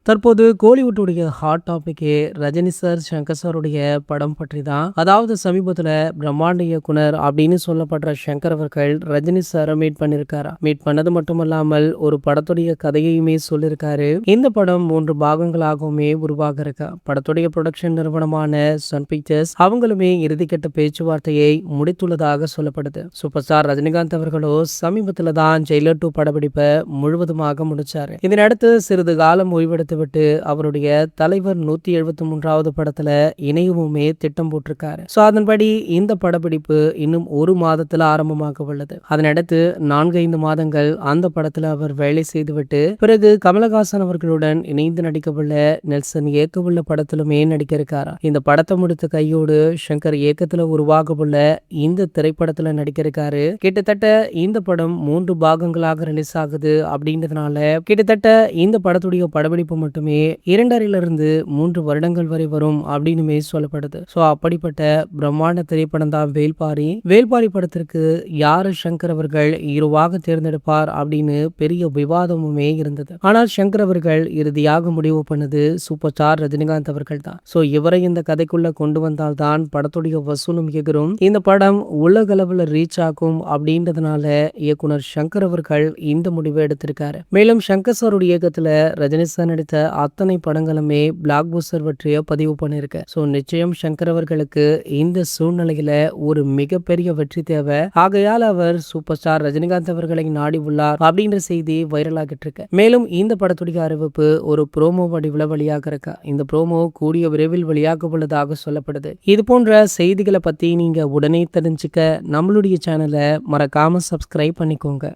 தற்போது கோலிவுட்டுடைய hot டாபிக்கே Rajini sir, Shankar சாருடைய படம் பற்றி தான். அதாவது சமீபத்துல பிரம்மாண்ட இயக்குனர் அப்படின்னு சொல்லப்படுற சங்கர் அவர்கள் ரஜினி சாரை மீட் பண்ணிருக்காரா. மீட் பண்ணது மட்டுமல்லாமல் ஒரு படத்துடைய கதையுமே சொல்லியிருக்காரு. இந்த படம் 3 பாகங்களாகவுமே உருவாக இருக்கா. படத்துடைய ப்ரொடக்ஷன் நிறுவனமான சன் பிக்சர்ஸ் அவங்களுமே இறுதிக்கட்ட பேச்சுவார்த்தையை முடித்துள்ளதாக சொல்லப்படுது. சூப்பர் ஸ்டார் ரஜினிகாந்த் அவர்களோ சமீபத்துல தான் ஜெயிலர் 2 படப்பிடிப்பை முழுவதுமாக முடிச்சாரு. இதனடுத்து சிறிது காலம் ஓய்வெடுத்து விட்டு அவருடைய தலைவர் 173வது படத்துல இணையவுமே திட்டம் போட்டிருக்காரு. சோ அதன்படி இந்த படப்பிடிப்பு இன்னும் 1 மாதத்துல ஆரம்பமாக உள்ளது. அதனடுத்து 4-5 மாதங்கள் அந்த படத்துல அவர் வேலை செய்துவிட்டு பிறகு கமலஹாசன் அவர்களுடன் இணைந்து நடிக்கவுள்ள நெல்சன் இயக்கவுள்ள படத்திலுமே நடிக்க இருக்காரா. இந்த படத்தை முடித்த கையோடு சங்கர் இயக்கத்துல உருவாகவுள்ள இந்த திரைப்படத்துல நடிக்க இருக்காரு. கிட்டத்தட்ட இந்த படம் 3 பாகங்களாக ரிலீஸ் ஆகுது அப்படின்றதுனால கிட்டத்தட்ட இந்த படத்துடைய படப்பிடிப்பு மட்டுமே 2.5 to 3 வருடங்கள் வரை வரும் அப்படின்னுமே சொல்லப்படுது. சோ அப்படிப்பட்ட பிரம்மாண்ட திரைப்படம் தான் வேல்பாரி. வேல்பாரி படத்திற்கு யாரு சங்கர் அவர்கள் ஹீரோவாக தேர்ந்தெடுப்பார் அப்படின்னு பெரிய விவாதமுமே இருந்தது. ஆனால் சங்கர் அவர்கள் இறுதியாக முடிவு பண்ணது சூப்பர் ஸ்டார் ரஜினிகாந்த் அவர்கள் தான். சோ இவரை இந்த கதைக்குள்ள கொண்டு வந்தால் தான் படத்துடைய வசூலும் எகிரும், இந்த படம் உலக அளவுல ரீச் ஆகும் அப்படின்றதுனால இயக்குனர் சங்கர் அவர்கள் இந்த முடிவை எடுத்திருக்காரு. மேலும் சங்கர் சாருடைய இயக்கத்துல ரஜினி சார் நடித்த அத்தனை படங்களுமே பிளாக் பஸ்டர் வெற்றியை பதிவு பண்ணிருக்கு. சோ நிச்சயம் சங்கர் அவர்களுக்கு இந்த சூழ்நிலையில ஒரு மிகப்பெரிய வெற்றி தேவை. ஆகையால் அவர் சூப்பர் ஸ்டார் ரஜினிகாந்த் அவர்களை நாடி உள்ளார் அப்படின்ற செய்தி வைரல் ஆகிட்டு இருக்கு. மேலும் இந்த படத்துடைய அறிவிப்பு ஒரு ப்ரோமோ வடிவில் வெளியாக இருக்கு. இந்த ப்ரோமோ கூடிய விரைவில் வெளியாக உள்ளதாக சொல்லப்படுது. இது போன்ற செய்திகளை பத்தி நீங்க உடனே தெரிஞ்சுக்க நம்மளுடைய சேனலை மறக்காம சப்ஸ்கிரைப் பண்ணிக்கோங்க.